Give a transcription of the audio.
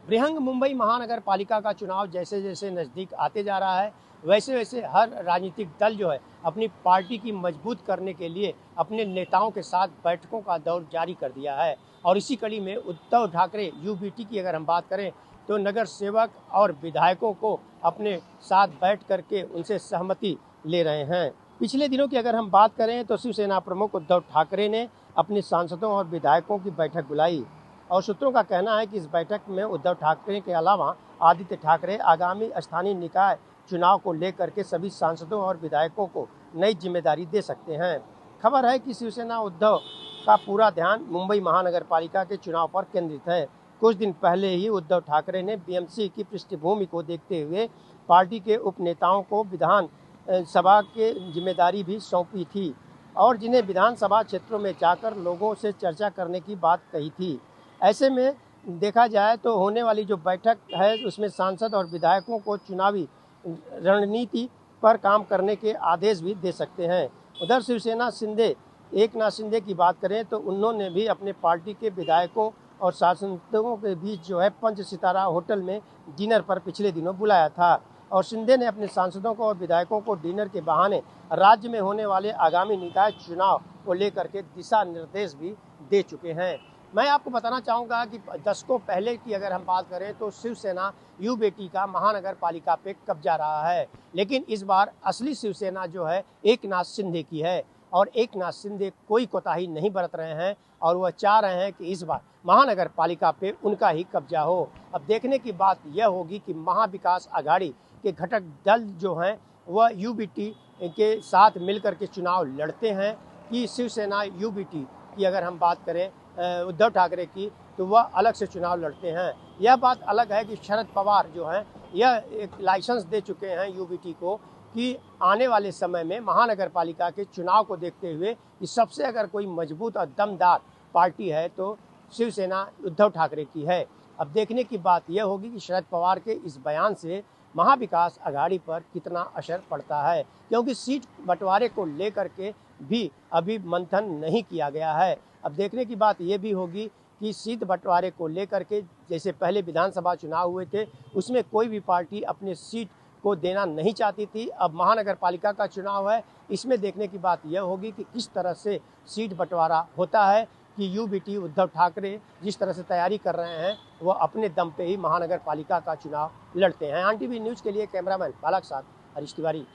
बृहंग मुंबई महानगर पालिका का चुनाव जैसे जैसे नज़दीक आते जा रहा है, वैसे वैसे हर राजनीतिक दल जो है अपनी पार्टी की मजबूत करने के लिए अपने नेताओं के साथ बैठकों का दौर जारी कर दिया है। और इसी कड़ी में उद्धव ठाकरे यूबीटी की अगर हम बात करें तो नगर सेवक और विधायकों को अपने साथ बैठ करके उनसे सहमति ले रहे हैं। पिछले दिनों की अगर हम बात करें तो शिवसेना प्रमुख उद्धव ठाकरे ने अपने सांसदों और विधायकों की बैठक बुलाई और सूत्रों का कहना है कि इस बैठक में उद्धव ठाकरे के अलावा आदित्य ठाकरे आगामी स्थानीय निकाय चुनाव को लेकर के सभी सांसदों और विधायकों को नई जिम्मेदारी दे सकते हैं। खबर है कि शिवसेना उद्धव का पूरा ध्यान मुंबई महानगर पालिका के चुनाव पर केंद्रित है। कुछ दिन पहले ही उद्धव ठाकरे ने बीएमसी की पृष्ठभूमि को देखते हुए पार्टी के उप नेताओं को विधान सभा की जिम्मेदारी भी सौंपी थी और जिन्हें विधानसभा क्षेत्रों में जाकर लोगों से चर्चा करने की बात कही थी। ऐसे में देखा जाए तो होने वाली जो बैठक है उसमें सांसद और विधायकों को चुनावी रणनीति पर काम करने के आदेश भी दे सकते हैं। उधर शिवसेना एकनाथ शिंदे की बात करें तो उन्होंने भी अपने पार्टी के विधायकों और सांसदों के बीच जो है 5 सितारा होटल में डिनर पर पिछले दिनों बुलाया था और शिंदे ने अपने सांसदों को और विधायकोों को डिनर के बहाने राज्य में होने वाले आगामी निकाय चुनाव को लेकर के दिशा निर्देश भी दे चुके हैं। मैं आपको बताना चाहूँगा कि दशकों पहले की अगर हम बात करें तो शिवसेना यूबीटी का महानगर पालिका पे कब्जा रहा है, लेकिन इस बार असली शिवसेना जो है एकनाथ शिंदे की है और एकनाथ शिंदे कोई कोताही नहीं बरत रहे हैं और वह चाह रहे हैं कि इस बार महानगर पालिका पे उनका ही कब्जा हो। अब देखने की बात यह होगी कि महाविकास आघाड़ी के घटक दल जो हैं वह यूबीटी के साथ मिलकर के चुनाव लड़ते हैं कि शिवसेना यूबीटी की अगर हम बात करें उद्धव ठाकरे की तो वह अलग से चुनाव लड़ते हैं। यह बात अलग है कि शरद पवार जो हैं यह एक लाइसेंस दे चुके हैं यूबीटी को कि आने वाले समय में महानगर पालिका के चुनाव को देखते हुए कि सबसे अगर कोई मजबूत और दमदार पार्टी है तो शिवसेना उद्धव ठाकरे की है। अब देखने की बात यह होगी कि शरद पवार के इस बयान से महाविकास आघाड़ी पर कितना असर पड़ता है, क्योंकि सीट बंटवारे को लेकर के भी अभी मंथन नहीं किया गया है। अब देखने की बात यह भी होगी कि सीट बंटवारे को लेकर के जैसे पहले विधानसभा चुनाव हुए थे उसमें कोई भी पार्टी अपने सीट को देना नहीं चाहती थी। अब महानगर पालिका का चुनाव है, इसमें देखने की बात यह होगी कि किस तरह से सीट बंटवारा होता है कि यूबीटी उद्धव ठाकरे जिस तरह से तैयारी कर रहे हैं वह अपने दम पे ही महानगर पालिका का चुनाव लड़ते हैं। आन टीवी न्यूज़ के लिए कैमरामैन बालक साथ हरीश तिवारी।